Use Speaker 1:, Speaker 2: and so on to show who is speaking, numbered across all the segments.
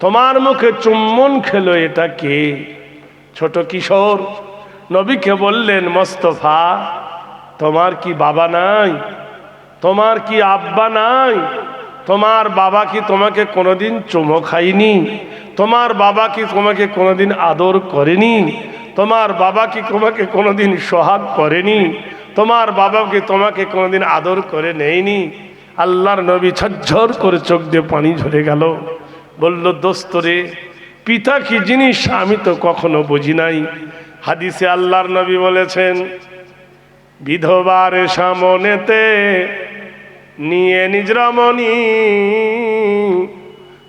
Speaker 1: তোমার মুখে চুম্বন খেলো, এটা কে? ছোট কিশোর। নবীকে বললেন, মোস্তফা, তোমার কি বাবা নাই? তোমার কি আব্বা নাই? তোমার বাবা কি তোমাকে কোনোদিন চুমো খায়নি? তোমার বাবা কি তোমাকে কোনোদিন আদর করেনি? তোমার বাবা কি তোমাকে কোনোদিন সোহাগ করেনি? তোমার বাবা কি তোমাকে কোনোদিন আদর করে নেয়নি? আল্লাহর নবী ঝরঝর করে চোখ দিয়ে পানি ঝরে গেল। বলল, দোস্ত রে, পিতা কি জিনিস আমি তো কখনো বুঝি নাই। হাদিসে আল্লাহর নবী বলেছেন, বিধবার সামনেতে নিয়ে নিজ রমণী,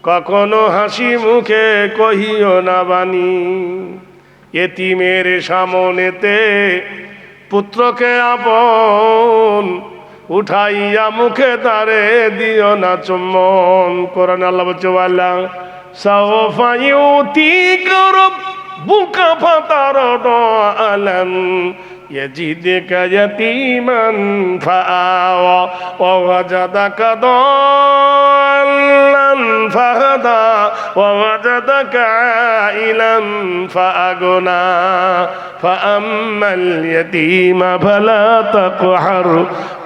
Speaker 1: কখনো হাসি মুখে কহিও না বাণী। এতিমের সামনেতে পুত্রকে আপন, উঠাইয়া মুখে তারে দিও না চুম্বন। কোরআন আল্লাহ বলছে, ওয়ালা সাওফা ইউতিকা রাব্বুকা ফাতারদা আলাম ইয়াজিদকা ইয়াতীমান ফাআওয়া ওয়া ওয়াজাদাকা দাল্লান ফাহাদা ওয়া ওয়াজাদাকা আইলান ফাআগনা ফাআম্মাল ইয়াতীমা ফালা তাকহার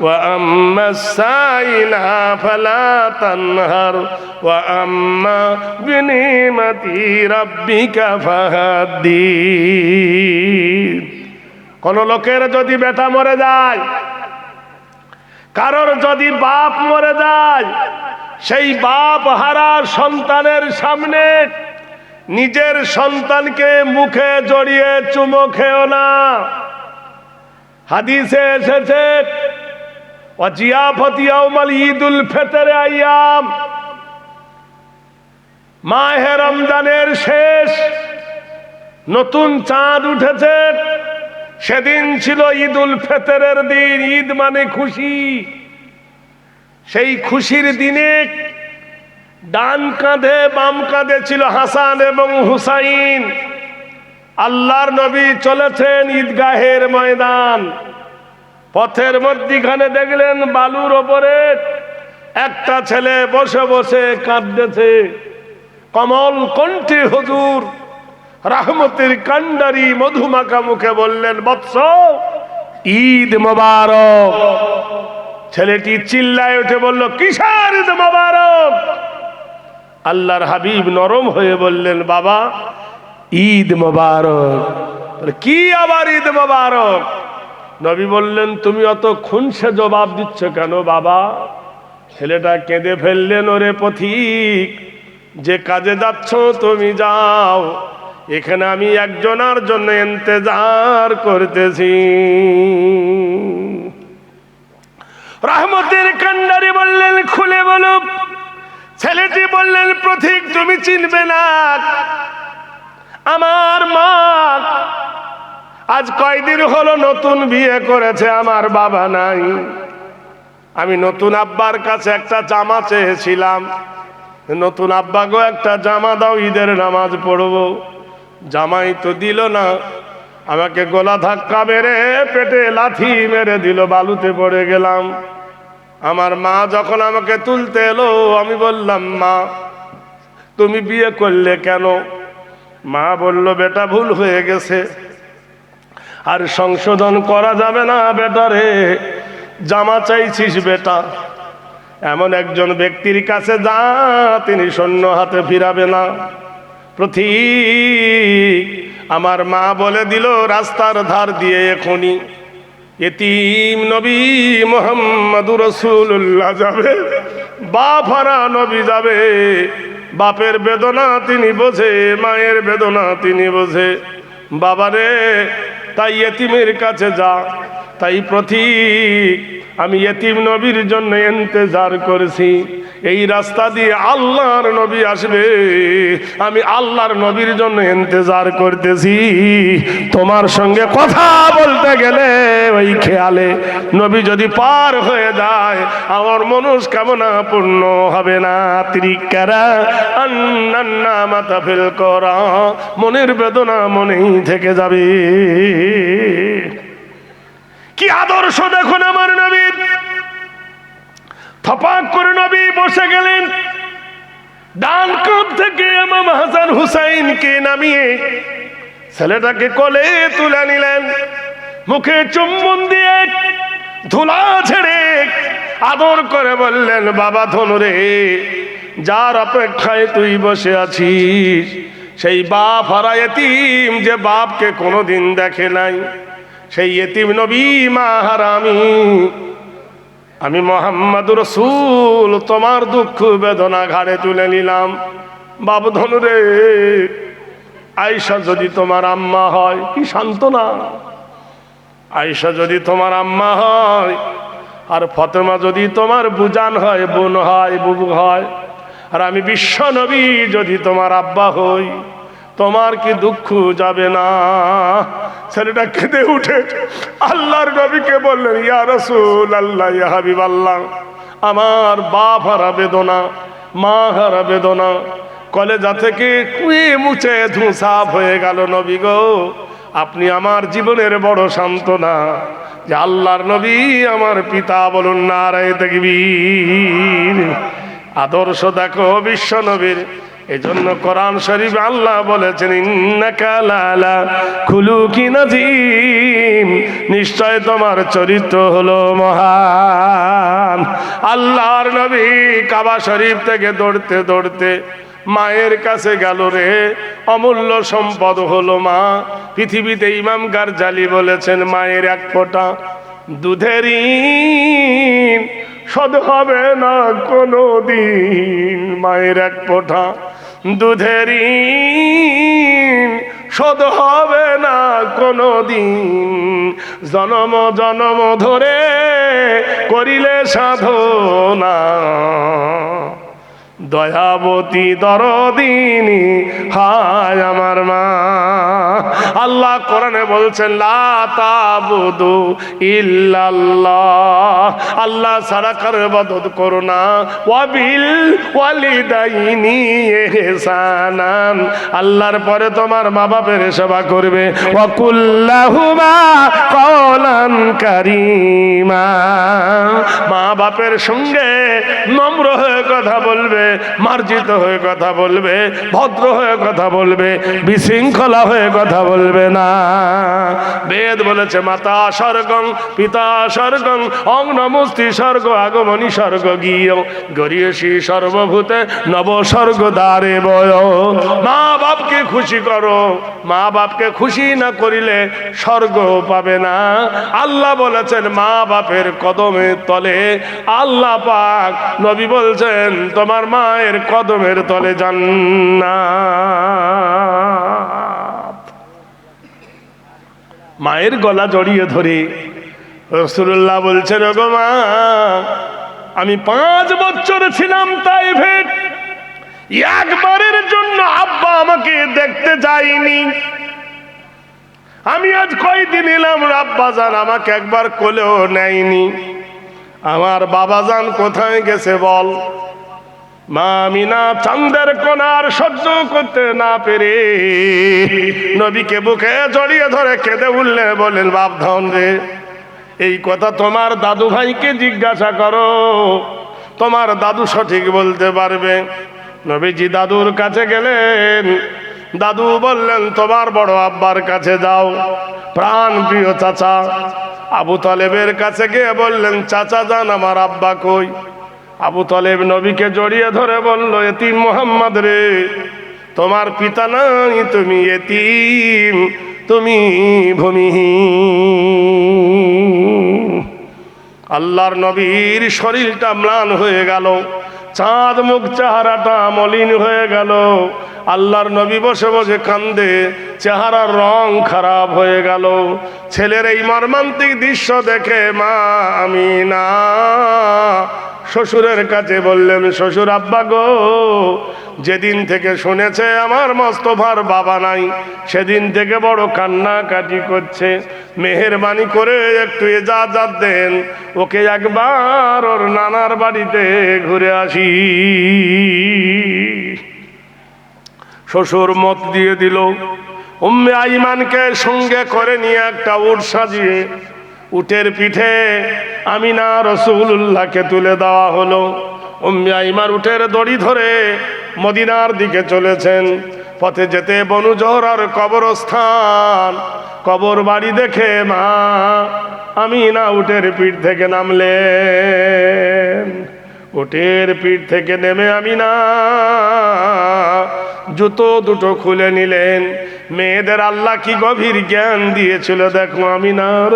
Speaker 1: ওয়া আম্মাস সাইলা ফালা তানহার ওয়া আম্মা বিনিমাতি রাব্বিকা ফাহাদ্দিস। কোন লোকের যদি বেটা মরে যায়, কারোর যদি বাপ মরে যায়, সেই বাপ হারা সন্তানের সামনে নিজের সন্তানকে মুখে জড়িয়ে চুমো খেও না। হাদিসে এসেছে, ওয়াজিয়াফাতি ইয়াউমাল ঈদুল ফিতর আইয়াম, মাহে রমজানের শেষ, নতুন চাঁদ উঠেছে, সেদিন ছিল ঈদুল ফিতরের দিন। ঈদ মানে খুশি। সেই খুশির দিনে ডান কাঁধে বাম কাঁধে ছিল হাসান এবং হুসাইন। আল্লাহর নবী চলেছেন ঈদগাহের ময়দান। পথের মধ্যিখানে দেখলেন বালুর ওপরে একটা ছেলে বসে বসে কাঁদতেছে। কমল কণ্ঠে হুজুর রহমতের কান্ডারি মধুমাখা মুখে বললেন, বৎস, ঈদ মোবারক। ছেলেটি চিল্লায় উঠে বলল, কিসের ঈদ মোবারক? আল্লাহর হাবিব নরম হয়ে বললেন, বাবা, ঈদ মোবারক। কি আবার ঈদ মোবারক? নবী বললেন, তুমি অত খুনসে জবাব দিচ্ছ কেন বাবা? ছেলেটা কেঁদে ফেললেন, ওরে পথিক, যে কাজে যাচ্ছ তুমি যাও, এখানে আমি একজনের জন্য ইন্তজার করতেছি। রহমতের কান্ডারি বললেন, খুলে বলো। ছেলেটি বললেন, পথিক, তুমি চিনবে না, আমার মা আজ কয়দিন হলো নতুন বিয়ে করেছে, আমার বাবা নাই। আমি নতুন আব্বার কাছে একটা জামা চেয়েছিলাম, নতুন আব্বা গো একটা জামা দাও, ঈদের নামাজ পড়বো। জামাই তো দিল না, আমাকে গলা ধাক্কা মেরে পেটে লাথি মেরে দিল, বালুতে পড়ে গেলাম। আমার মা যখন আমাকে তুলতে এলো, আমি বললাম, মা তুমি বিয়ে করলে কেন? মা বলল, বেটা ভুল হয়ে গেছে, আর সংশোধন করা যাবে না বেটারে। জামা চাইছিস বেটা, এমন একজন ব্যক্তির কাছে যা, তিনি শূন্য হাতে ফিরাবে না। পথিক, আমার মা বলে দিল, রাস্তার ধার দিয়ে এখনই এতিম নবী মুহাম্মদুর রাসূলুল্লাহ যাবে, বাপ হারা নবী যাবে। বাপের বেদনা তিনি বোঝে, মায়ের বেদনা তিনি বোঝে। বাবারে, তাই এতিমের কাছে যা। তাই পথিক, আমি এতিম নবীর জন্য ইন্তজার করেছি। এই রাস্তা দিয়ে আল্লাহর নবী আসবে, আমি আল্লাহর নবীর জন্য ইন্তজার করতেছি। তোমার সঙ্গে কথা বলতে গেলে ওই খেয়ালে নবী যদি পার হয়ে যায়, আমার মনস্কামনা পূর্ণ হবে না। ত্রিকারা আন্নান্না মাথা ফেল করা, মনের বেদনা মনেই থেকে যাবে। কি আদর্শ দেখুন আমার নবীর। থপাক করে নবী বসে গেলেন, ডান কাঁধ থেকে এমাম হুসাইনকে নামিয়ে ছেলেটাকে কোলে তুলে নিলেন, মুখে চুম্বন দিয়ে ধুলা ছেড়ে আদর করে বললেন, বাবা ধনুরে, যার অপেক্ষায় তুই বসে আছিস, সেই বাপ হারা এতিম, যে বাপকে কোনোদিন দেখে নাই, সেই এতিম নবী মা হারা আমি মুহাম্মদুর রাসূল তোমার দুঃখ বেদনা ঘাড়ে তুলে নিলাম। বাবু ধনুরে, আয়েশা যদি তোমার আম্মা হয়, কি সান্ত্বনা! আয়েশা যদি তোমার আম্মা হয়, আর ফাতেমা যদি তোমার বুজান হয়, বোন হয়, বুবু হয়, আর আমি বিশ্ব নবী যদি তোমার আব্বা হই, তোমার কি দুঃখ যাবে না? ছেলেটা কেঁদে উঠে আল্লাহর নবীকে বললেন, ইয়া রাসূলুল্লাহ, ইয়া হাবিবাল্লাহ, আমার বাপ হারা বেদনা, মা হারা বেদনা কলেজা থেকে কুয়ে মুছে ধুসাফ হয়ে গেল। নবী গো, আপনি আমার জীবনের বড় সান্ত্বনা, যে আল্লাহর নবী আমার পিতা। বলুন নারায়ে তাকবীর। আদর্শ দেখো বিশ্ব নবীর। এজন্য কোরআন শরীফে আল্লাহ বলেছেন, ইন্নাকা লালা খুলুকিন আযীম, নিশ্চয় তোমার চরিত্র হলো মহান। আল্লাহর নবী কাবা শরীফ থেকে দৌড়তে দৌড়তে মায়ের কাছে গেল রে। অমূল্য সম্পদ হলো মা। পৃথিবীতে ইমাম গারজালি বলেছেন, মায়ের এক ফোঁটা দুধের ঋণ শোধ হবে না কোনো দিন। মায়ের এক ফোঁটা দুধের ঋণ শোধ হবে না কোনো দিন। জনম জনম ধরে করিলে সাধনা, দয়াবতী দরদিনী হায় আমার মা। আল্লাহ কোরআনে বলছেন, লা তাবুদু ইল্লাল্লাহ, আল্লাহ ছাড়া কারো ইবাদত করো না। ওয়াবিল ওয়ালিদাইনি ইহসানান, আল্লাহর পরে তোমার মা বাপের সেবা করবে। ওয়া কুল্লাহুমা কওলান কারীমা, মা বাপের সঙ্গে নম্র হয়ে কথা বলবে, মার্জিত হয়ে কথা বলবে, ভদ্র হয়ে কথা বলবে, বিশৃঙ্খলা হয়ে কথা বলবে না। বেদ বলেছে, মাতা স্বর্গং পিতা স্বর্গং অং নমস্তি স্বর্গ আগমনী স্বর্গ গিয় গরিয়সী সর্বভূতে নব স্বর্গ দ্বারে বয়। মা বাপকে খুশি করো, মা বাপকে খুশি না করিলে স্বর্গ পাবে না। আল্লাহ বলেছেন, মা বাপের কদমের তলে, আল্লাহ পাক নবী বলছেন, তোমার মায়ের কদমের তলে জান্নাত। মায়ের গলা জড়িয়ে ধরে রাসূলুল্লাহ বলছেন, ওগো মা, আমি 5 বছর ছিলাম তাইফে, একবারের জন্য আব্বা আমাকে দেখতে যায়নি। আমি আজ কয়দিন এলাম, আব্বা জান আমাকে একবার কোলেও নেয়নি। আমার বাবা জান কোথায় গেছে বল? মা আমিনা চাঁদের কোনার সহ্য করতে না পেরে নবীকে বুকে জড়িয়ে ধরে কেঁদে উঠলেন, বললেন, বাপ ধন রে, এই কথা তোমার দাদু ভাইকে জিজ্ঞাসা করো, তোমার দাদু সঠিক বলতে পারবে। নবীজি দাদুর কাছে গেলেন। দাদু বললেন, তোমার বড় আব্বার কাছে যাও, প্রাণ প্রিয় চাচা আবু তালেবের কাছে গিয়ে বললেন, চাচা যান, আমার আব্বা কই? আবু তালেব নবীকে জড়িয়ে ধরে বলল, এতিম মুহাম্মদ রে, তোমার পিতা নাই, তুমি এতিম, তুমি ভূমিহীন। আল্লাহর নবীর শরীরটা ম্লান হয়ে গেল, চাঁদ মুখ চেহারাটা মলিন হয়ে গেল। আল্লাহর নবী বসে বসে কান্দে, চেহারার রং খারাপ হয়ে গেল। ছেলের এই মর্মান্তিক দৃশ্য দেখে মা আমিনা শ্বশুরের কাছে বললেন, শ্বশুর আব্বা গো, যেদিন থেকে শুনেছে আমার মোস্তফার বাবা নাই, সেদিন থেকে বড় কান্নাকাটি করছে। মেহেরবানি করে একটু ইজাজত দেন, ওকে একবার ওর নানার বাড়িতে ঘুরে আসি। শ্বশুর মত দিয়ে দিল। উম্মে আইমানকে সঙ্গে করে নিয়ে একটা উট সাজিয়ে উটের পিঠে আমিনা রাসূলুল্লাহকে তুলে দেওয়া হলো। উম্মে আইমান উটের দড়ি ধরে মদিনার দিকে চলেছেন। পথে যেতে বনুজর আর কবরস্থান, কবর বাড়ি দেখে মা আমিনা উটের পিঠ থেকে নামলেন। উটের পিঠ থেকে নেমে আমিনা জুতো দুটো খুলে নিলেন। মেয়েদের আল্লাহ কি গভীর জ্ঞান দিয়েছিল দেখো, আমিনার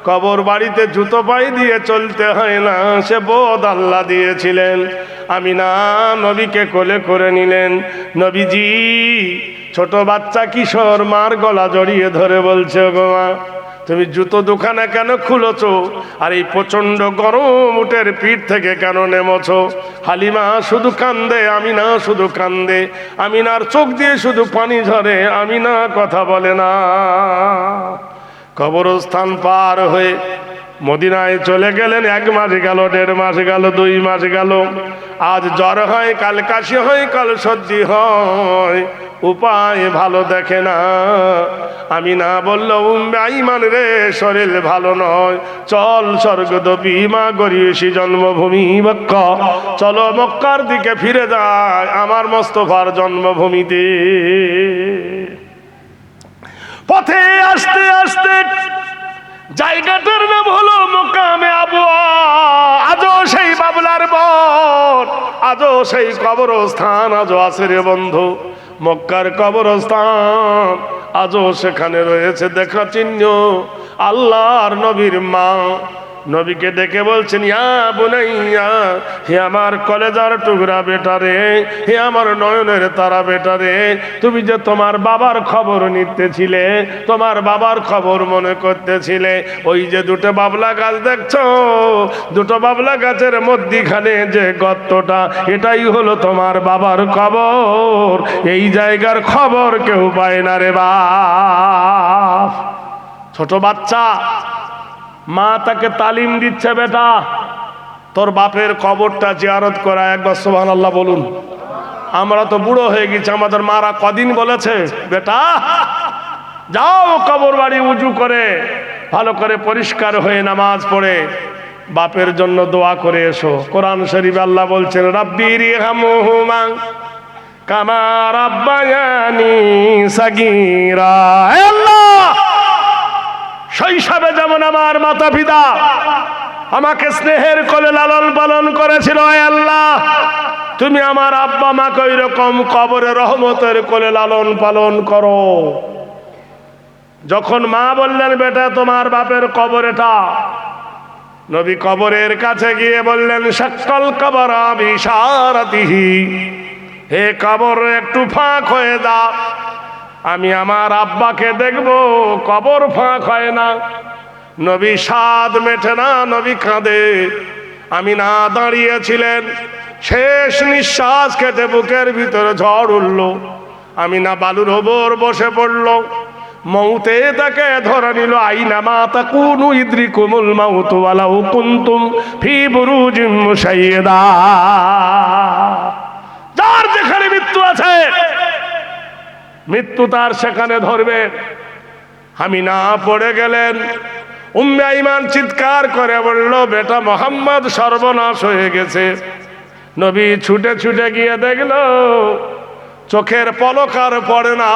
Speaker 1: কবর বাড়িতে জুতো পাই দিয়ে চলতে হয় না, সে বোধ আল্লাহ দিয়েছিলেন। আমিনা নবীকে কোলে করে নিলেন। নবীজি ছোট বাচ্চা কিশোর মার গলা জড়িয়ে ধরে বলছে, গো মা তুমি জুতো দোকানে কেন খুলেছো, আর এই প্রচন্ড গরম উটের পিঠ থেকে কেন নেমেছো? হালিমা শুধু কান্দে, আমিনা শুধু কান্দে, আমিনার চোখ দিয়ে শুধু পানি ঝরে, আমিনা কথা বলে না। কবরস্থান পার হয়ে মদিনায় চলে গেলেন। 1 মাস গেল, 1.5 মাস গেল, 2 মাস গেল। আজ জ্বর হয়, কাল কাশি হয়, কাল সর্দি হয়, উপায় ভালো দেখে না। আমিনা বলল, উম্মে আইমান রে, শরীর ভালো নয়, চল স্বর্গদপী মা গরিয়সী জন্মভূমি মক্কা, চলো মক্কার দিকে ফিরে যায়, আমার মোস্তফার জন্মভূমিতে। পথে আসতে আসতে জায়গাটার নাম হলো মোকামে আবুয়া। আজও সেই বাবলার বন, আজও সেই কবরস্থান আজও আছে রে বন্ধু। মক্কার কবরস্থান আজও সেখানে রয়েছে দেখা চিহ্ন। আল্লাহর নবীর মা নবীকে ডেকে বলছেন, ইয়া বুনাইয়া, হে আমার কলেজার টুকরা বেটা রে, হে আমার নয়নের তারা বেটা রে, তুমি যে তোমার বাবার খবর নিতেছিলে, তোমার বাবার খবর মনে করতেছিলে, ওই যে দুটো বাবলা গাছ দেখছো, দুটো বাবলা গাছের মধ্যিখানে যে গর্তটা, এটাই হলো তোমার বাবার কবর। এই জায়গার খবর কেউ পায় না রে বাপ। ছোট বাচ্চা, মা তাকে তালিম দিচ্ছে, বেটা তোর বাপের কবরটা জিয়ারত করা, একবার সুবহানাল্লাহ বলুন। আমরা তো বুড়ো হয়ে গেছি, আমাদের মারা কদিন বলেছে, বেটা যাও কবর বাড়ি উজু করে ভালো করে পরিষ্কার হয়ে নামাজ পড়ে বাপের জন্য দোয়া করে এসো। কোরআন শরীফে আল্লাহ বলছেন, রাব্বিরহামহুমা কামা রাব্বায়ানি সাগীরা। আল্লাহ, শৈশবে যেমন আমার মাতা পিতা আমাকে স্নেহের কোলে লালন পালন করেছিল, আল্লাহ তুমি আমার আব্বা মাকে ওই রকম কবরে রহমতের কোলে লালন পালন করো। যখন মা বললেন, বেটা তোমার বাপের কবর এটা, নবী কবরের কাছে গিয়ে বললেন, শাক্কাল কবরা বিশারাতিহি, হে কবর একটু ফাঁক হয়ে দাও, আমি আমার আব্বাকে দেখব। কবর ফাঁক হয় না। নবী সাদ মেটে না, নবী কাঁদে। আমিনা দাঁড়িয়েছিলেন, শেষ নিঃশ্বাস কেটে বুকের ভিতরে ঝড় উঠল। আমিনা বালুর ওপর বসে পড়ল, মৌতে তাকে ধরে নিল। আইনা মা তাকুনু ইদরিকুমুল মাউতু ওয়ালাউ কুনতুম ফি বুরুজিম মুশাইয়্যিদা। যার যেখানে মৃত্যু আছে, মৃত্যু তার সেখানে ধরবে। আমিনা পড়ে গেলেন। উম্মে আইমান চিৎকার করে বলল, বেটা মোহাম্মদ সর্বনাশ হয়ে গেছে। নবী ছুটে ছুটে গিয়ে দেখল চোখের পলকার পড়ে না।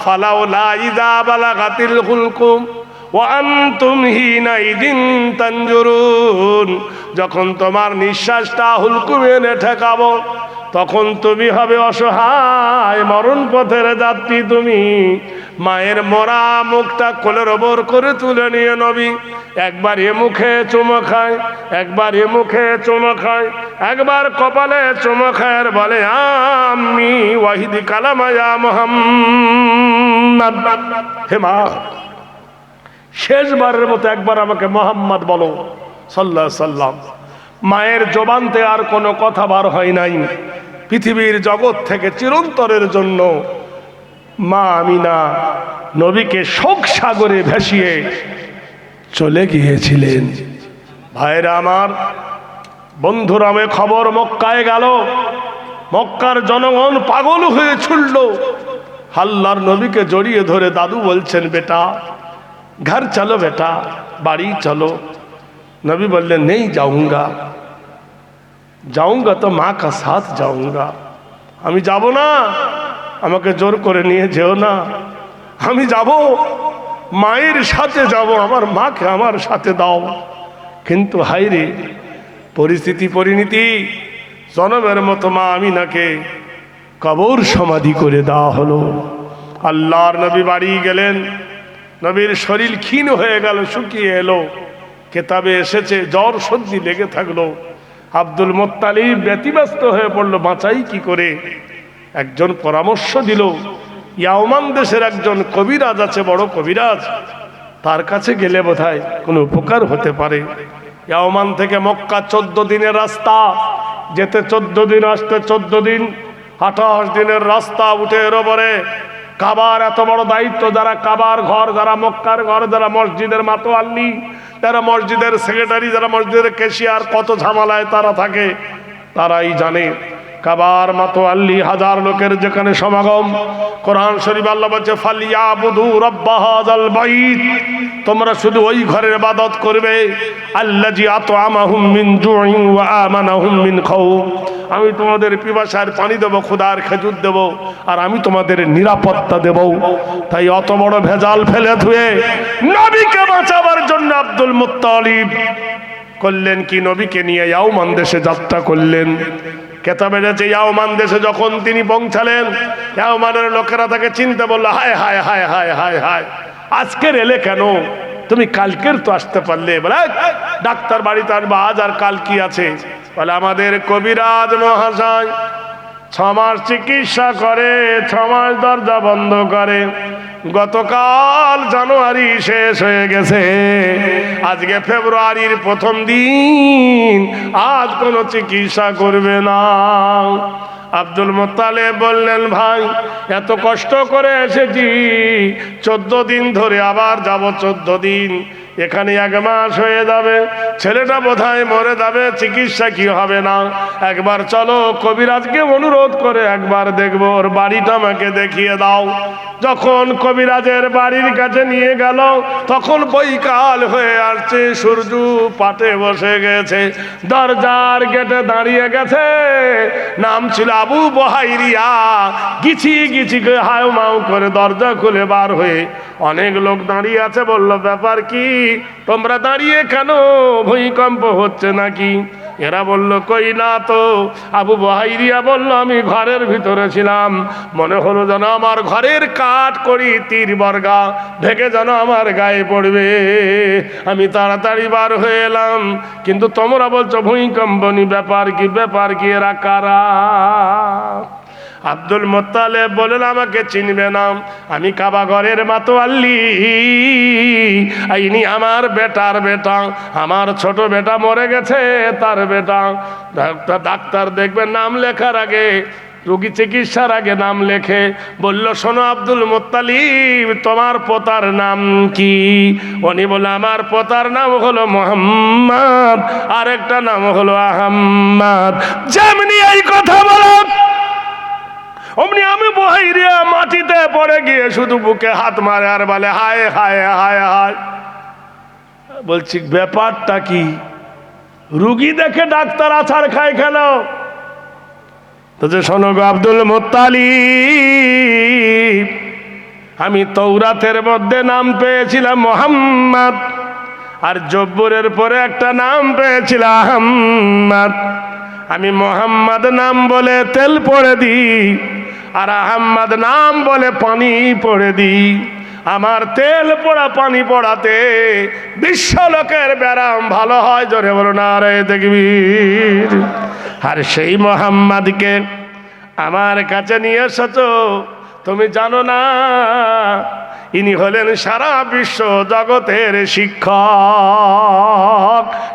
Speaker 1: ফালাউলা ইযা বালাগাতিল হুলকুম ওয়া আনতুম হিনাইদিন তানজুরুন, যখন তোমার নিঃশ্বাসটা হুলকুমে এনে ঠেকাবো, তখন তুমি হবে অসহায়, মরণ পথের যাত্রী তুমি। মায়ের মরা মুখটা কোলের ওপর করে তুলে নিয়ে নবী একবার এ মুখে চুমো খায়, একবার এ মুখে চুমো খায়, একবার কপালে চুমো খায়, আর বলে, আমি ওয়াহিদি কালামায়া মুহাম্মদ, হে মা শেষবারের মতো একবার আমাকে মোহাম্মদ বলো সাল্লাল্লাহু আলাইহি সাল্লাম। মায়ের জবানতে আর কোনো কথা বার হয় নাই। পৃথিবীর জগৎ থেকে চিরন্তরের জন্য মা আমিনা নবীকে শোক সাগরে ভাসিয়ে চলে গিয়েছিলেন। ভাইরা আমার, বন্ধুরা, আমি খবর মক্কায় গেল। মক্কার জনগণ পাগল হয়ে ছুটল। আল্লাহর নবীকে জড়িয়ে ধরে দাদু বলছেন, বেটা ঘর চলো, বেটা বাড়ি চলো। नबी बोले नहीं जाऊंगा, जाऊंगा तो माँ का साथ जाऊंगा। আমি যাব না, আমাকে জোর করে নিয়ে যেও না, আমি যাব, মায়ের সাথে যাব, আমার মাকে আমার সাথে দাও। কিন্তু হায়রে পরিস্থিতি পরিণতি, জনমের মতো মা আমিনাকে কবর সমাধি করে দেওয়া হলো। আল্লাহর নবী বাড়ি গেলেন, নবীর শরীর ক্ষীণ হয়ে গেল, শুকিয়ে এলো। কেতাবে এসেছে জ্বর সর্দি লেগে থাকলো। আব্দুল মুত্তালিব ব্যতিব্যস্ত হয়ে পড়লো, বাঁচাই কি করে। একজন পরামর্শ দিল, ইয়াওমান দেশের একজন কবিরাজ আছে, বড় কবিরাজ, তার কাছে গেলে বোধহয় কোনো উপকার হতে পারে। ইয়াওমান থেকে মক্কা 14 দিনের রাস্তা, যেতে 14 দিন, আসতে 14 দিন, 28 দিনের রাস্তা। উঠে এরপরে কাবার এত বড় দায়িত্ব, যারা কাবার ঘর, যারা মক্কার ঘর, যারা মসজিদের মাতোয়াল্লি, যারা মসজিদের সেক্রেটারি, যারা মসজিদের ক্যাশিয়ার, কত ঝামেলায় তারা থাকে, তারাই জানে। কাবার মাতোয়াল্লি, হাজার লোকের যেখানে সমাগম। কোরআন শরীফ আল্লাহ বলছে ফালিয়াবুদু রাব্ব হাযাল বাইত, তোমরা শুধু ওই ঘরের ইবাদত করবে আল্লাযী আত'আমাহুম মিন জু'ইন ওয়া আমানাহুম মিন খাউফ। আমি তোমাদের পিপাসার পানি দেবো, ক্ষুধার খেজুর দেবো, আর আমি তোমাদের নিরাপত্তা দেব। তাই অত বড় ভেজাল ফেলে ধুয়ে নবীকে বাঁচাবার জন্য আব্দুল মুত্তালিব করলেন কি, নবীকে নিয়ে ইয়াওমান দেশে যাত্রা করলেন। কেতাবে আছে ইয়াওমান দেশে যখন তিনি পৌঁছালেন, ইয়াওমানের লোকেরা তাকে চিনতে বললো, হায় হায় হায় হায় হায় হায়, আজকের এলে কেন? তুমি কালকের তো আসতে পারলে। বলে ডাক্তার বাড়িতে আনবা, আজ আর কাল কি আছে? বলে আমাদের কবিরাজ মহাশয় 6 মাস চিকিৎসা করে, 6 মাস দরজা বন্ধ করে। গতকাল জানুয়ারি শেষ হয়ে গেছে, আজকে ফেব্রুয়ারির প্রথম দিন, আজ কোনো চিকিৎসা করবে না। আব্দুল মুত্তালিব বললেন, ভাই এত কষ্ট করে এসেছি, 14 দিন ধরে আবার যাব, 14 দিন, এখানে 1 মাস হয়ে যাবে, ছেলেটা বোধহয় মরে যাবে, চিকিৎসা কি হবে না। একবার চলো কবিরাজকে অনুরোধ করে একবার দেখবো, ওর বাড়িটা আমাকে দেখিয়ে দাও। যখন কবিরাজের বাড়ির কাছে নিয়ে গেল, তখন বৈকাল হয়ে আসছে, সূর্য পাটে বসে গেছে, দরজার গেটে দাঁড়িয়ে গেছে। নাম ছিল আবু বহাইরিয়া। গিছি গিছি করে হাউ মাউ করে দরজা খুলে বার হয়ে অনেক লোক দাঁড়িয়ে আছে। বলল, ব্যাপার কি, তোমরা দাঁড়িয়ে কেন? ভূমিকম্প হচ্ছে নাকি? এরা বলল, কই না তো। আবু বহাইরিয়া বলল, আমি ঘরের ভিতরে ছিলাম, মনে হলো যেন আমার ঘরের কাঠ করি তীর বর্গা ভেঙে যেন আমার গায়ে পড়বে, আমি তাড়াতাড়ি বার হয়ে এলাম। কিন্তু তোমরা বলছো ভূমিকম্পনি, ব্যাপার কি, ব্যাপার কি, এরা কারা? আব্দুল মুত্তালিব বললেন, আমাকে চিনবে না, আমি কাবা ঘরের মাতোয়াল্লি, ইনি আমার বেটার বেটা, আমার ছোট বেটা মরে গেছে, তার বেটা। ডাক্তার দেখবেন নাম লেখার আগে, রোগী চিকিৎসার আগে নাম লেখে। বলল, শোনো আব্দুল মুত্তালিব, তোমার পোতার নাম কি? উনি বলে, আমার পোতার নাম হলো মুহাম্মদ, আরেকটা নাম হলো আহম্মদ। যেমনি এই কথা বলো, অমনি আমি বহাইরিয়া মাটিতে পড়ে গিয়ে শুধু বুকে হাত মারে আর বলে, হায় হায় হায় হায়। বলছি, ব্যাপারটা কি? রুগী দেখে ডাক্তার আছাড় খায় কেন? তো যে শোনো গো আব্দুল মুত্তালিব, আমি তৌরাতের মধ্যে নাম পেয়েছিলাম মুহাম্মদ, আর জব্বুরের পরে একটা নাম পেয়েছিলাম আহম্মদ। আমি মুহাম্মদ নাম বলে তেল পড়ে দিই, আর আহম্মদ নাম বলে পানি পড়ে দিই। আমার তেল পড়া পানি পড়াতে বিশ্ব লোকের ব্যারাম ভালো হয়। জোরে বলো নারে তাকবীর। আর সেই মুহাম্মদকে আমার কাছে নিয়ে এসেছো, তুমি জানো না ইনি হলেন সারা বিশ্ব জগতের শিক্ষক,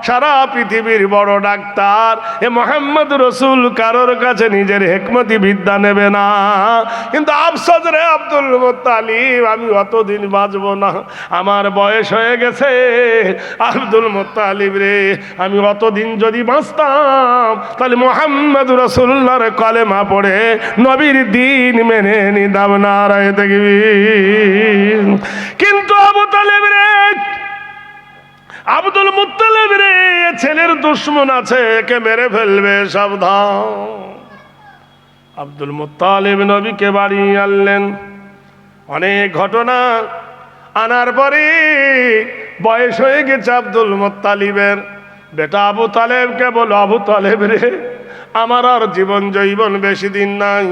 Speaker 1: সারা পৃথিবীর বড় ডাক্তার। এ মুহাম্মদ রসুল কারোর কাছে নিজের হিকমতি বিদ্যা নেবে না। কিন্তু আফসোস রে আব্দুল মুত্তালিব, আমি অতদিন বাঁচব না, আমার বয়স হয়ে গেছে। আব্দুল মুত্তালিব রে, আমি অতদিন যদি বাঁচতাম, তাহলে মুহাম্মদ রসুল্লাহর কলেমা পড়ে নবীর দিন মেনে নিতাম। নারায়ে তাকবীর। কিন্তু আব্দুল মুত্তালিব রে, ছেলের দুশ্মন আছে, একে মেরে ফেলবে, সাবধান। আব্দুল মুত্তালিব নবীকে বাড়ি আনলেন। অনেক ঘটনা আনার পরে বয়স হয়ে গেছে আব্দুল মুত্তালিবের। বেটা আবু তালেবকে বলো, আবু তালেব রে, আমার আর জীবন জৈবন বেশি দিন নাই,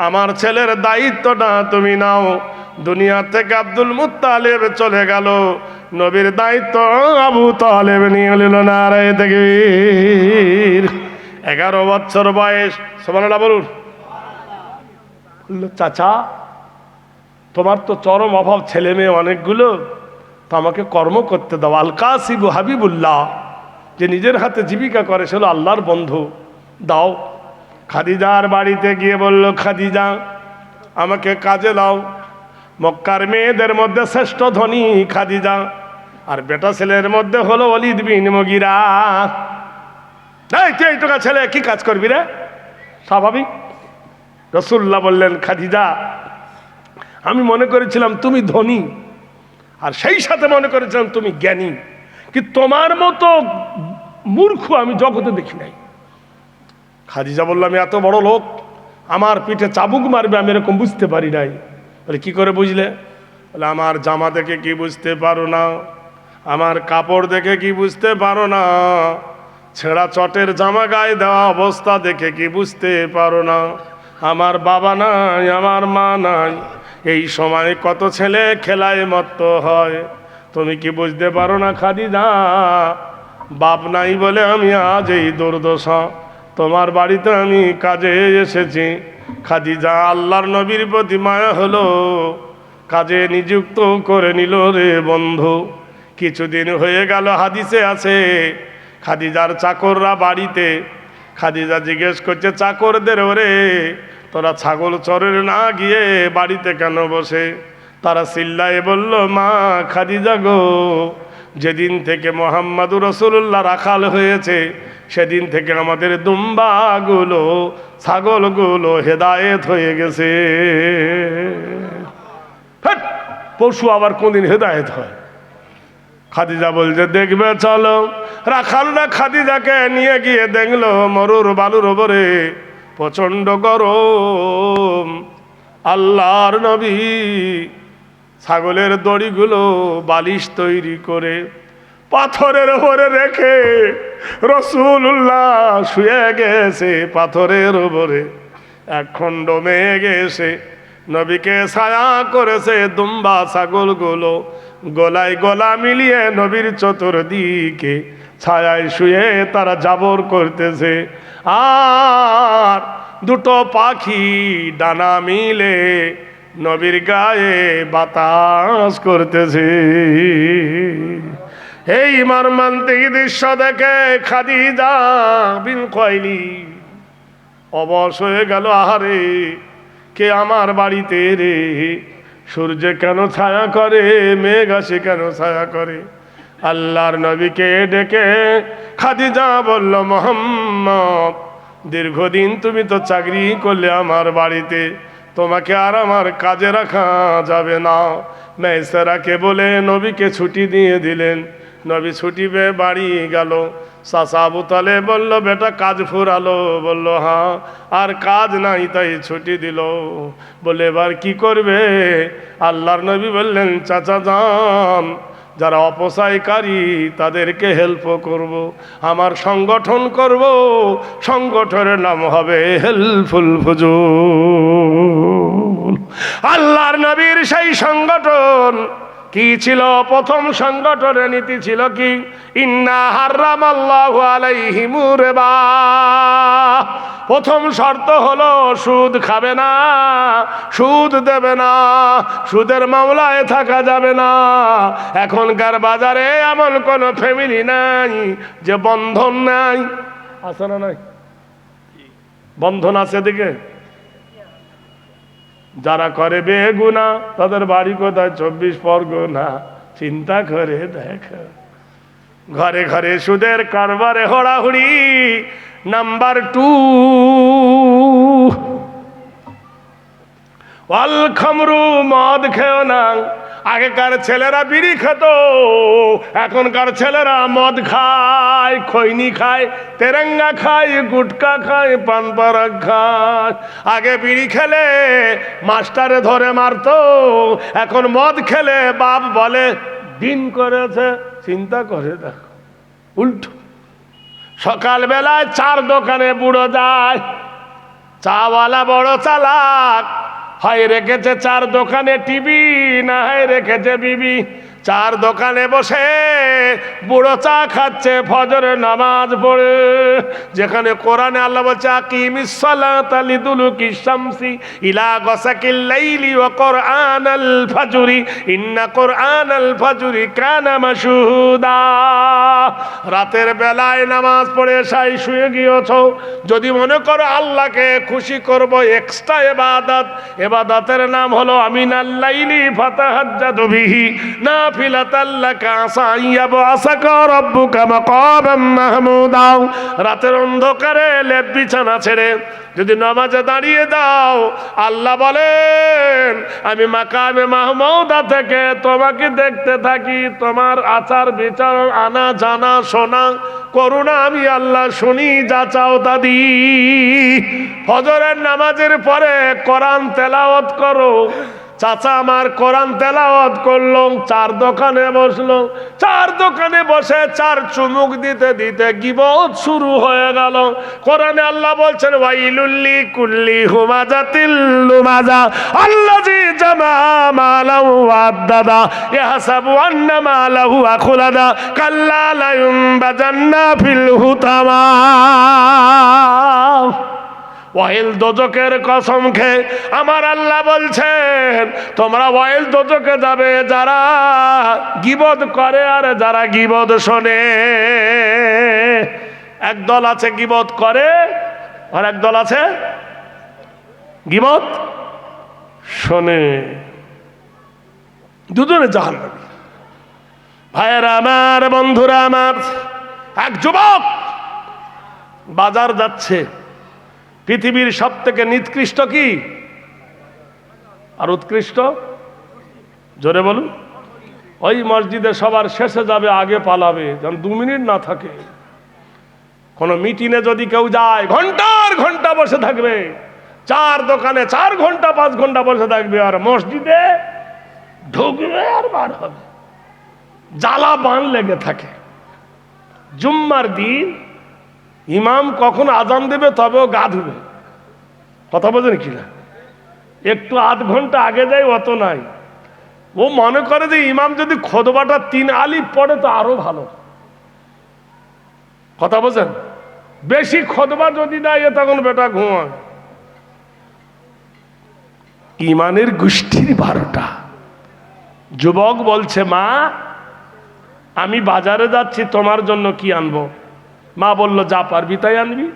Speaker 1: আমার ছেলের দায়িত্বটা তুমি নাও। দুনিয়া থেকে আব্দুল মুত্তালিব চলে গেল, নবীর দায়িত্ব আবু তালেব নিয়ে নিল। নারায়ে তাকবীর। 11 বছর বয়স। সুবহানাল্লাহ বলুন। বলল, চাচা তোমার তো চরম অভাব, ছেলে মেয়ে অনেকগুলো, তো আমাকে কর্ম করতে দাও। আল কাসিবু হাবিবুল্লাহ, যে নিজের হাতে জীবিকা করে সে হলো আল্লাহর বন্ধু, দাও। খাদিজার বাড়িতে গিয়ে বলল, খাদিজা আমাকে কাজে দাও। মক্কার মেয়েদের মধ্যে শ্রেষ্ঠ ধনী খাদিজা, আর বেটা ছেলের মধ্যে হলো ওয়ালিদ বিন মুগিরা। তুই এইটুকা ছেলে কি কাজ করবি রে? স্বাভাবিক। রাসূলুল্লাহ বললেন, খাদিজা আমি মনে করেছিলাম তুমি ধনী, আর সেই সাথে মনে করেছিলাম তুমি জ্ঞানী, কি তোমার মতো মূর্খ আমি জগতে দেখি নাই। খাদিজা বলল, আমি এত বড় লোক, আমার পিঠে চাবুক মারবে আমি এরকম বুঝতে পারি নাই। বলে, কি করে বুঝলে? বলে, আমার জামা দেখে কি বুঝতে পারো না? আমার কাপড় দেখে কি বুঝতে পারো না? ছেঁড়া চটের জামা গায়ে দেওয়া অবস্থা দেখে কি বুঝতে পারো না? আমার বাবা নাই, আমার মা নাই, এই সময় কত ছেলে খেলায় মত্ত হয়, তুমি কি বুঝতে পারো না খাদিজা? বাপ নাই বলে আমি আজ এই দুর্দশা, তোমার বাড়িতে আমি কাজে এসেছি। খাদিজা আল্লাহর নবীর প্রতি মায়া হলো, কাজে নিযুক্ত করে নিল রে বন্ধু। কিছুদিন হয়ে গেল, হাদিসে আছে খাদিজার চাকররা বাড়িতে। খাদিজা জিজ্ঞেস করছে চাকরদের, ওরে তোরা ছাগল চরের না গিয়ে বাড়িতে কেন বসে? তারা চিল্লায়ে বলল, মা খাদিজা গো, যেদিন থেকে মুহাম্মাদুর রাসূলুল্লাহ রাখাল হয়েছে সেদিন থেকে আমাদের দুম্বাগুলো ছাগলগুলো হেদায়েত হয়ে গেছে। পশু আবার কোনদিন হেদায়েত হয়? খাদিজা বলছে, দেখবে চলো। রাখালরা খাদিজাকে নিয়ে গিয়ে দেখলো মরুর বালুর ওপরে প্রচন্ড গরম। আল্লাহর নবী ছাগলের দড়িগুলো বালিশ তৈরি করে পাথরের ওপরে রেখে রাসূলুল্লাহ শুয়ে গেছে পাথরের ওপরে। এক খণ্ড মেঘ এসে নবীকে ছায়া করেছে। দুম্বা ছাগলগুলো গলায় গলা মিলিয়ে নবীর চতুর্দিকে ছায়ায় শুয়ে তারা জাবর করতেছে। আর দুটো পাখি ডানা মিলে নবীর গায়ে বাতাস করতেছে। এই মর্মান্তিক দৃশ্য দেখে খাদিজা বিন খুয়াইলিদ অবশ হয়ে গেল। আহারে, কে আমার বাড়িতে রে? সূর্য কেন ছায়া করে, মেঘ আসে কেন ছায়া করে? আল্লাহর নবীকে ডেকে খাদিজা বলল, মুহাম্মদ দীর্ঘদিন তুমি তো চাকরি করলে আমার বাড়িতে, তোমাকে আর আমার কাজে রাখা যাবে না। মেসরাকে বলে নবীকে ছুটি দিয়ে দিলেন। নবী ছুটি পেয়ে বাড়ি গেল। চাচা আবু তালেব বলল, বেটা কাজ ফুরালো? বলল, হ্যাঁ। আর কাজ নাই তাই ছুটি দিল। বলে, এবার কি করবে? আল্লাহর নবী বললেন, চাচা যান, যারা অপচয়কারী তাদেরকে হেল্প করব, আমার সংগঠন করব, সংগঠনের নাম হবে হেল্পফুল ফুজুল। আল্লাহর নবীর সেই সংগঠন কি ছিল? প্রথম সংগঠনের নীতি ছিল কি? ইন্না হারামাল্লাহু আলাইহিমুর রিবা। প্রথম শর্ত হলো সুদ খাবে না, সুদ দেবে না, সুদের মামলায় থাকা যাবে না। এখনকার বাজারে এমন কোন ফ্যামিলি নাই যে বন্ধন নাই। আছে না? নাই বন্ধন আছে দিকে। যারা করে বেগুনা তাদের বাড়ি কোথায়? 24 পরগনা। চিন্তা করে দেখ, ঘরে ঘরে সুদের কারবারে হড়াহুড়ি। নাম্বার 2, ওয়াল খামরু, মদ খেও না। আগেকার ছেলেরা বিড়ি খেত, এখনকার ছেলেরা মদ খায়, খৈনি খায়, তেরেঙ্গা খায়, গুটকা খায়, পান পরাগ খায়। আগে বিড়ি খেলে মাস্টারে ধরে মারতো, এখন মদ খেলে বাপ বলে দিন করেছে। চিন্তা করে দেখো, উল্টো। সকালবেলায় চার দোকানে বুড়ো যায়, চাওয়ালা বড় চালাক, হয় রেখেছে চার দোকানে টিভি, না হয় রেখেছে বিবি। চার দোকানে বসে বুড়ো চা খাচ্ছে ফজরের নামাজ পড়ে, যেখানে কোরআনে আল্লাহ বলছে আকিমিস সালাতা লিদুলুকিশ শামসি ইলা গাসাকিল লাইলি ওয়া কুরআনাল ফাজরি ইন্না কুরআনাল ফাজরি কানা মাশহুদা। রাতের বেলায় নামাজ পড়ে এসে শুয়ে গিয়েছো, যদি মনে করো আল্লাহকে খুশি করব, এক্সট্রা ইবাদতের নাম হলো আমিনাল লাইলি ফাতাহাজ্জাদু বিহি নাফিলাতাল লাকা আসা ইয়াবআসাকা রাব্বুকা মাকামান মাহমুদা। রাতের অন্ধকারে লেপ বিছানা ছেড়ে যদি নামাজে দাঁড়িয়ে দাও, আল্লাহ বলেন আমি মাকামে মাহমুদা থেকে তোমাকে দেখতে থাকি, তোমার আচার বিচার আনা জানা শোনা করুণা আমি আল্লাহ শুনি, যা চাও তা দি। ফজরের নামাজের পরে কোরআন তেলাওয়াত করো। চাচা আমার কোরআন তেলাওয়াত করলো, চার দোকানে বসলো, চার দোকানে বসে চার চুমুক দিতে দিতে গীবত শুরু হয়ে গেল। কোরআনে আল্লাহ বলছেন ওয়াইলুল্লি কুল্লি হুমাজাতিল লুমাজা আল্লাযী জামা মালাহু ওয়াদ্দাদা ইয়াহসাবু আন্না মালাহু আখলাদা কাল্লা লা ইউনবাযান্না ফিল হুতামা। ওয়াইল দোজকের কসম খেয়ে আমার আল্লাহ বলছেন তোমরা ওয়াইল দোজকে যাবে যারা গীবত করে আর যারা গীবত শোনে। একদল আছে গীবত করে আর একদল আছে গীবত শোনে, দুজনে জাহান্নামী। ভাইয়েরা আমার, বন্ধুরা আমার, এক যুবক বাজার যাচ্ছে। পৃথিবীর সব থেকে নিকৃষ্ট কি আর উৎকৃষ্ট? জোরে বলুন। ওই মসজিদে সবার শেষে যাবে, আগে পালাবে, যেন 2 মিনিট না থাকে। কোনো মিটিংয়ে যদি কেউ যায় ঘন্টার ঘন্টা বসে থাকবে, চার দোকানে 4 ঘন্টা 5 ঘন্টা বসে থাকবে, আর মসজিদে ঢুকবে আর বার হবে, জ্বালা বান লেগে থাকে। জুম্মার দিন ইমাম কখন আজান দেবে তবেও গা ধুবে। কথা বোঝেন কিনা? একটু আধ ঘন্টা আগে যায় অত নাই। ও মনে করে যে ইমাম যদি খুতবাটা 3 আলিফ পড়ে তো আরো ভালো। কথা বোঝেন? বেশি খুতবা যদি দেয় তখন বেটা ঘুমায়। ইমানের গোষ্ঠীর 12টা। যুবক বলছে মা আমি বাজারে যাচ্ছি, তোমার জন্য কি আনবো? মা বলল যা পারবি তাই আনবি।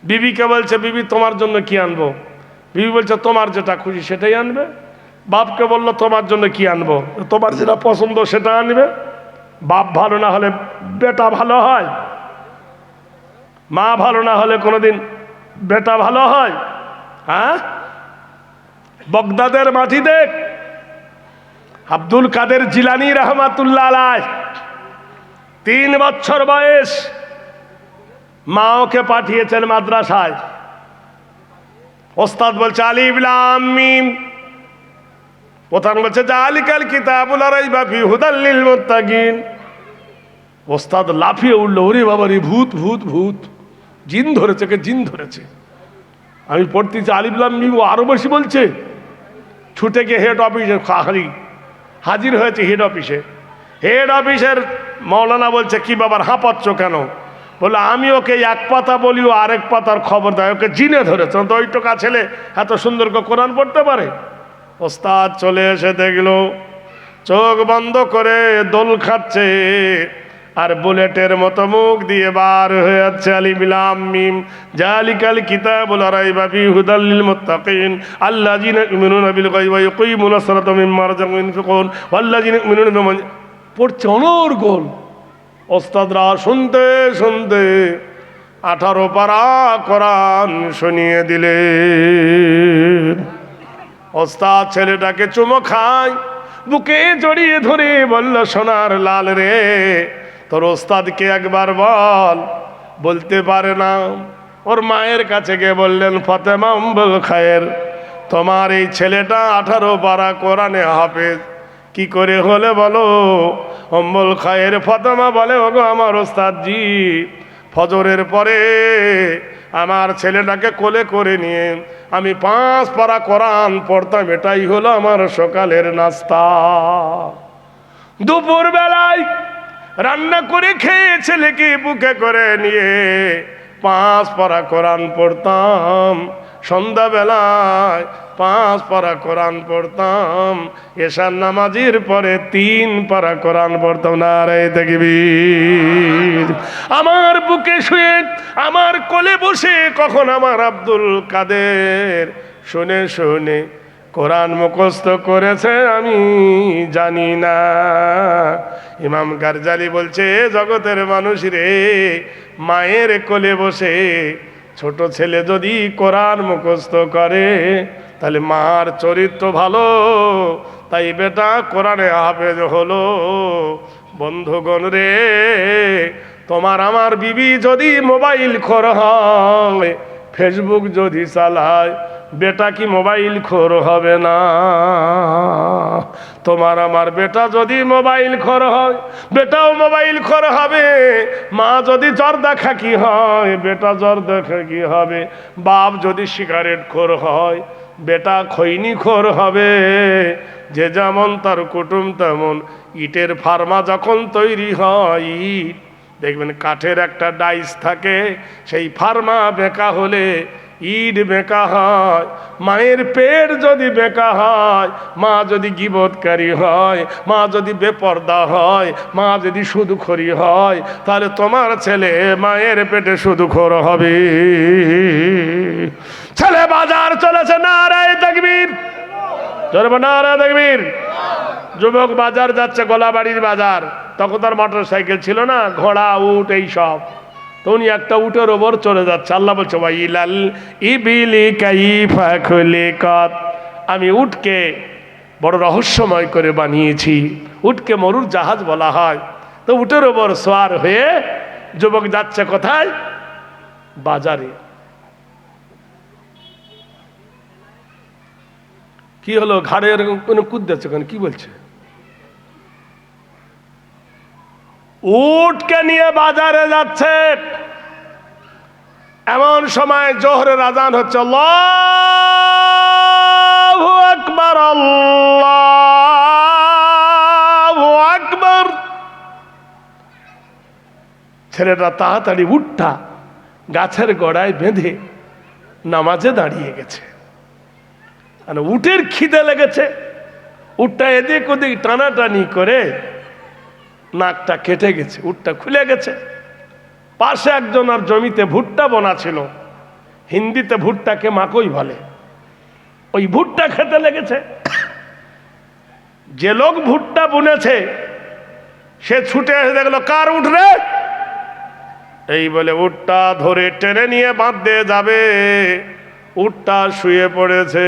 Speaker 1: বিবিকে বলছে বিবি তোমার জন্য কি আনবো? বিবি বলছে তোমার যেটা খুশি সেটাই আনবে। বাপকে বলল তোমার জন্য কি আনবো? তোমার যেটা পছন্দ সেটা আনবে। বাপ ভালো না হলে বেটা ভালো হয়? মা ভালো না হলে কোনোদিন বেটা ভালো হয়? হ্যাঁ, বগদাদের মাটি দেখ, আব্দুল কাদের জিলানী রহমাতুল্লাহ আলাইহ 3 বছর বয়স, মা ওকে পাঠিয়েছেন মাদ্রাসায়। ওস্তাদ বলছে আলিফ লাম মিম, প্রধান বলছে যালিকাল কিতাবুল লা রাইবা ফিহি হুদাল লিল মুত্তাকিন। ওস্তাদ লাফিয়ে উঠল, ওরে বাবা রে, ভূত ভূত ভূত, জিন ধরেছে, কে জিন ধরেছে। আমি পড়তেছি আলিফ লাম মিম, ও আরো বেশি বলছে। ছুটে গিয়ে হেড অফিসে হাজির হয়েছে। হেড অফিসের মৌলানা বলছে কি বাবার হাঁপাচ্ছ কেন? বললো আমি ওকে এক পাতা বলি, ও আরেক পাতার খবর দেয়, ওকে জিনে ধরেছে। তো ওই টোকা ছেলে এত সুন্দর করে কোরআন পড়তে পারে? ওস্তাদ চলে এসে দেখলো চোখ বন্ধ করে দোল খাচ্ছে, আর বুলেটের মতো মুখ দিয়ে বার হয়ে যাচ্ছে আলিফ লাম মিম যালিকাল কিতাবুল লা রাইবা ফিহি হুদাল লিল মুত্তাকিন আল্লাযীনা ইউমিনুনা বিল গায়বি ওয়া ইউকিমুনাস সালাতা মিম্মা রাযাকনাহুম ইউনফিকুন ওয়াল্লাযীনা ইউমিনুনা বিমা পড়ছে অনর্গল। ওস্তাদরা শুনতে শুনতে 18 পারা কোরআন শুনিয়ে দিলেন। ওস্তাদ ছেলেটাকে চুমো খায়, বুকে জড়িয়ে ধরে বলল, সোনার লাল রে, তোর ওস্তাদকে একবার বল। বলতে পারে না। ওর মায়ের কাছে গিয়ে বললেন, ফাতেমা উম্মুল খায়ের, তোমার এই ছেলেটা 18 পারা কোরআনে হাফেজ, কি করে হলে বলো? উম্মুল খায়ের ফাতেমা বলে, ওগো আমার ওস্তাদজি, ফজরের পরে আমার ছেলেটাকে কোলে করে নিয়ে আমি 5 পারা কোরআন পড়তাম, এটাই হলো আমার সকালের নাস্তা। দুপুর বেলায় রান্না করে খেয়ে ছেলেকে বুকে করে নিয়ে 5 পারা কোরআন পড়তাম। সন্ধ্যাবেলায় 5 পারা কোরআন পড়তাম। এশার নামাজের পরে 3 পারা কোরআন পড়তাম। নারে তাকবীর। আমার বুকে শুয়ে আমার কোলে বসে কখন আমার আব্দুল কাদের শুনে শুনে কোরআন মুখস্থ করেছে আমি জানি না। ইমাম গারজালি বলছে, জগতের মানুষ রে, মায়ের কোলে বসে ছোট ছেলে যদি কোরআন মুখস্থ করে তাহলে মার চরিত্র ভালো, তাই বেটা কোরআনে হাফেজ হলো। বন্ধুগণ রে, তোমার আমার বিবি যদি মোবাইল খোর হয়, ফেসবুক যদি চালায়, বেটা কি মোবাইল খোর হবে না? তোমার আমার বেটা যদি মোবাইল খোর হয়, বেটাও মোবাইল খোর হবে। মা যদি জর্দা খাকি হয়, বেটা জর্দা খাকি হবে। বাপ যদি সিগারেট খোর হয়, বেটা খৈনি খোর হবে। যে যেমন তার কুটুম তেমন। ইটের ফার্মা যখন তৈরি হয়, ইট দেখবেন কাঠের একটা ডাইস থাকে, সেই ফার্মা বেঁকা হলে ইট বেঁকা হয়। মায়ের পেট যদি বেঁকা হয়, মা যদি গীবতকারী হয়, মা যদি বেপর্দা হয়, মা যদি সুদখোরি হয়, তাহলে তোমার ছেলে মায়ের পেটে সুদখোর হবে। ছেলে বাজার চলেছে, নারে তাকবীর, জোরে নারে তাকবীর। যুবক বাজার যাচ্ছে, গোলাবাড়ির বাজার। তখন তার মোটর সাইকেল ছিল না, ঘোড়া উট এই সব। তো উনি একটা উটের ওপর চলে যাচ্ছে। আল্লাহ বলছে, ওয়াইলাল ইবিলি কাইফা খুলিকাত, আমি উটকে বড় রহস্যময় করে বানিয়েছি। উটকে মরুর জাহাজ বলা হয়। তো উটের ওপর সোয়ার হয়ে যুবক যাচ্ছে কোথায়? বাজারে। কি হলো? ঘাড়ের কোনো কুদ্দাচ্ছে কেন? কি বলছে? উটকে নিয়ে বাজারে যাচ্ছে। এমন সময় জোহরের আজান হচ্ছে। আল্লাহু আকবার, আল্লাহু আকবার। ছেলেটা তাড়াতাড়ি উটটা গাছের গোড়ায় বেঁধে নামাজে দাঁড়িয়ে গেছে। আর উটের খিদে লেগেছে। উটটা এদিক ওদিক টানাটানি করে নাকটা কেটে গেছে, উটটা খুলে গেছে। পাশে একজন আর জমিতে ভুট্টা বোনা ছিল, হিন্দিতে ভুট্টাকে মাকই বলে। ওই ভুট্টা খেতে লেগেছে। যে লোক ভুট্টা বুনেছে সে ছুটে এসে দেখলো, কার উট রে? এই বলে উটটা ধরে টেনে নিয়ে বাঁধতে যাবে, উটটা শুয়ে পড়েছে।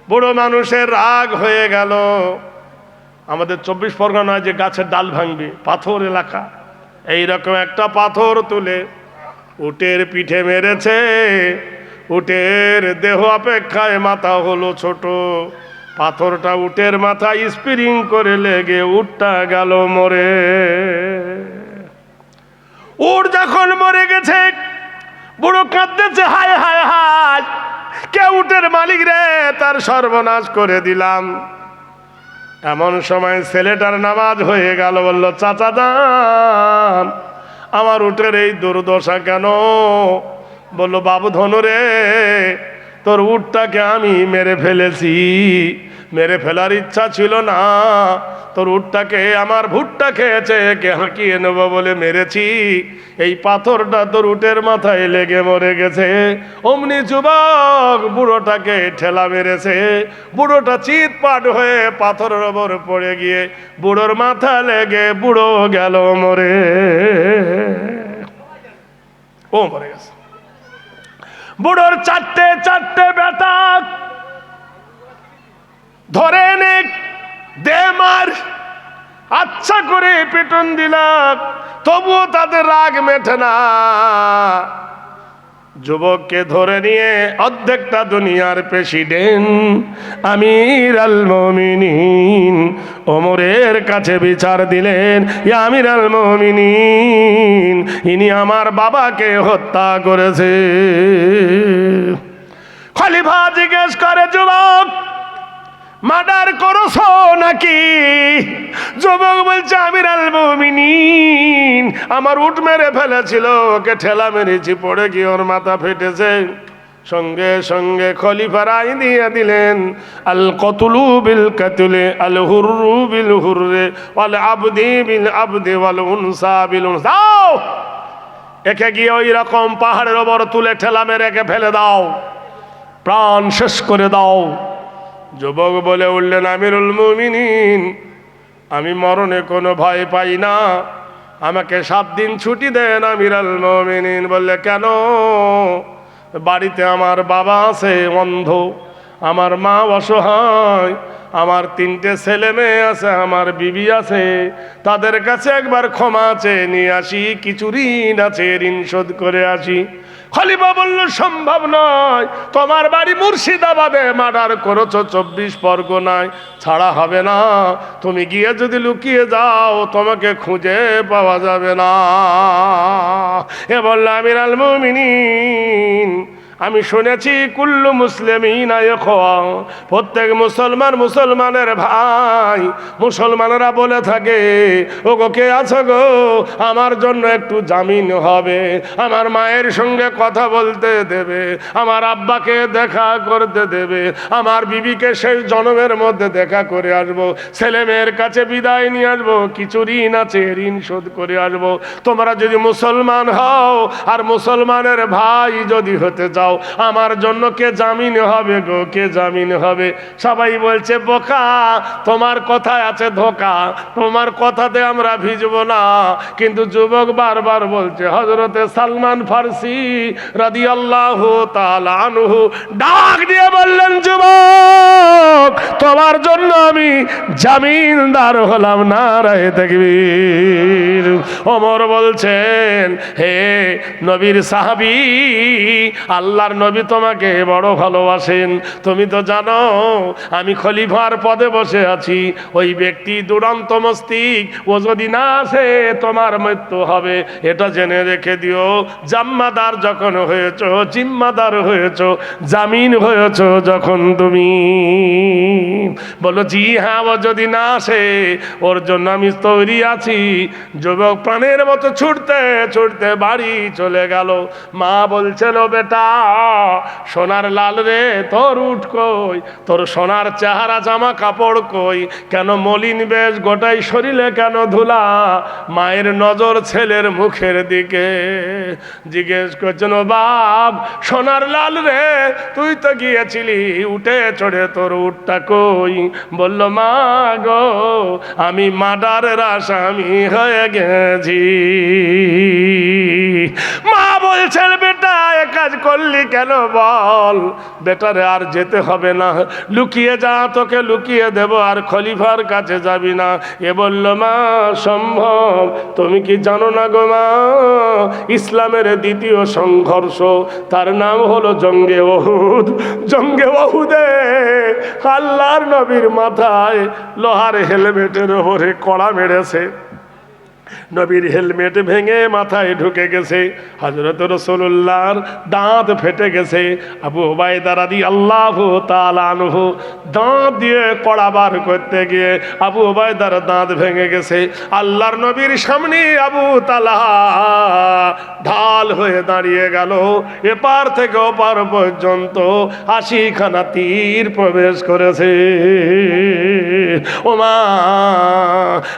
Speaker 1: বুড়ো মানুষের রাগ হয়ে গেল। আমাদের 24 পরগনায় যে গাছের ডাল ভাঙবে, পাথর এলাকা, এইরকম একটা পাথর তুলে উটের পিঠে মেরেছে। উটের দেহ অপেক্ষায় মাথা হলো ছোট। পাথরটা উটের মাথায় স্প্রিং করে লেগে উটটা গেল মরে। উট যখন মরে গেছে, বুড়ো কাঁদতেছে, হায় হায় হায়, কে উটের মালিক রে, তার সর্বনাশ করে দিলাম। এমন সময় ছেলেটার নামাজ হয়ে গেল। বলল, চাচা যান, আমার উটের এই দুর্দশা কেন? বলল, বাবু ধনু রে, তোর উটটাকে আমি মেরে ফেলেছি। মেরে ফেলার ইচ্ছা ছিল না, তোর উটটাকে আমার ভুট্টা খেয়েছে, একে হাঁকিয়ে নেব বলে মেরেছি। এই পাথরটা তোর উটের মাথায় লেগে মরে গেছে। অমনি যুবক বুড়োটাকে ঠেলা মেরেছে। বুড়োটা চিৎপাট হয়ে পাথরের ওপর পড়ে গিয়ে বুড়োর মাথা লেগে বুড়ো গেল মরে। ও মরে গেছে। বুড়োর চারটে বেটা ধরে এনে দে মার, আচ্ছা করে পেটন দিলাম, তবুও তাদের রাগ মেটে না। যুবককে ধরে নিয়ে অর্ধেকটা দুনিয়ার প্রেসিডেন্ট আমির আল মুমিনিন ওমরের কাছে বিচার দিলেন, ইয়া আমির আল মুমিনিন, ইনি আমার বাবাকে হত্যা করেছে। খলিফা জিজ্ঞেস করে, যুবক মার্ডার করছো নাকি? যুবক বলছে, আমির আল মুমিনিন, আমার উট মেরে ফেলেছিল, ওকে ঠেলা মেরেছি, পড়ে গিয়ে ওর মাথা ফেটেছে। সঙ্গে সঙ্গে খলিফা রায় দিয়ে দিলেন, আল কতলু বিল কাতলে, আল হুররু বিল হুররে, ওয়াল আবদি বিল আবদি, ওয়াল উনসা বিল উনসা। একে গিয়ে ওই রকম পাহাড়ের ওপর তুলে ঠেলা মেরে একে ফেলে দাও, প্রাণ শেষ করে দাও। যুবক বলে উঠলেন, আমিরুল মুমিনিন, আমি মরণে কোনো ভয় পাই না, আমাকে 7 দিন ছুটি দেন। আমির আল মুমিনিন বললে, কেন? বাড়িতে আমার বাবা আছে অন্ধ, আমার মা অসহায়, আমার 3টে ছেলে মেয়ে আছে, আমার বিবি আছে, তাদের কাছে একবার ক্ষমা চেয়ে নিয়ে আসি, কিছু ঋণ আছে, ঋণ শোধ করে আসি। খলিফা বলল, সম্ভব নয়, তোমার বাড়ি মুর্শিদাবাদে, মার্ডার করেছো 24 পরগনায়, ছাড়া হবে না। তুমি গিয়ে যদি লুকিয়ে যাও, তোমাকে খুঁজে পাওয়া যাবে না। এ বলল, আমির আল মুমিনিন, আমি শুনেছি কুল্লু মুসলিমিন ইখওয়া, প্রত্যেক মুসলমান মুসলমানের ভাই। মুসলমানেরা বলে থাকে, ও গো কে আছো গো, আমার জন্য একটু জামিন হবে, আমার মায়ের সঙ্গে কথা বলতে দেবে, আমার আব্বাকে দেখা করতে দেবে, আমার বিবিকে শেষ জন্মের মধ্যে দেখা করে আসবো, ছেলে মেয়ের কাছে বিদায় নিয়ে আসবো, কিছু ঋণ আছে, ঋণ শোধ করে আসবো। তোমরা যদি মুসলমান হও আর মুসলমানের ভাই যদি হতে চাও, আমার জন্য কে জামিন হবে গো, কে জামিন হবে? সবাই বলছে, বোকা, তোমার কথায় আছে ধোকা, তোমার কথাতে আমরা ভিজবো না। কিন্তু যুবক বারবার বলছে, হযরতে সালমান ফারসি রাদিয়াল্লাহু তাআলা আনহু ডাক দিয়ে বললেন, যুবক, তোমার জন্য আমি জামিনদার হলাম। নারায়ে তাকবীর। ওমর বলছেন, হে নবীর সাহাবী, আল্লাহর নবী তোমাকে বড় ভালোবাসেন। তুমি তো জানো আমি খলিফার পদে বসে আছি, ওই ব্যক্তি দুরন্ত মস্তিক, ও যদি না আসে তোমার মৃত্যু হবে, এটা জেনে রেখে দিও। জাম্মাদার যখন হয়েছ, জিম্মাদার হয়েছ, জামিন হয়েছ যখন তুমি। বলো, জি হ্যাঁ, ও যদি না আসে ওর জন্য আমি তৈরি আছি। যুবক প্রাণের মতো ছুটতে ছুটতে বাড়ি চলে গেল। মা বলছিল, বেটা সোনার লাল রে, তোর উঠ কই, তোর সোনার চেহারা জামা কাপড় কই, কেন মলিন বেশ, গোটাই শরীরে কেন ধুলা? মায়ের নজর ছেলের মুখের দিকে। জিজ্ঞেস করছেন, বাপ সোনার লাল রে, তুই তো গিয়েছিলি উঠে চড়ে, তোর উঠটা কই? বলল, মা গো, আমি মার্ডারের আসামি হয়ে গেছি। মা বলছেন, বেটা এ কাজ করলি কেন বল? বেটারে আর যেতে হবে না, লুকিয়ে যা, তোকে লুকিয়ে দেব, আর খলিফার কাছে যাবি না। এ বলল, মা সম্ভব? তুমি কি জানো না গো মা, ইসলামের দ্বিতীয় সংঘর্ষ, তার নাম হলো জঙ্গে ওহুদ। জঙ্গে ওহুদে আল্লাহর নবীর মাথায় লোহার হেলমেটের ওপরে কড়া মেরেছে, নবীর হেলমেট ভেঙে মাথায় ঢুকে গেছে, হযরত রাসূলুল্লাহর দাঁত ফেটে গেছে। আবু উবাইদা রাদিয়াল্লাহু তাআলা আনহু দাঁত দিয়ে কড়া বার করতে গিয়ে আবু উবাইদার দাঁত ভেঙে গেছে। আল্লাহর নবীর সামনে আবু তালহা ঢাল হয়ে দাঁড়িয়ে গেল। এপার থেকে ওপার পর্যন্ত 80খানা তীর প্রবেশ করেছে। ও মা,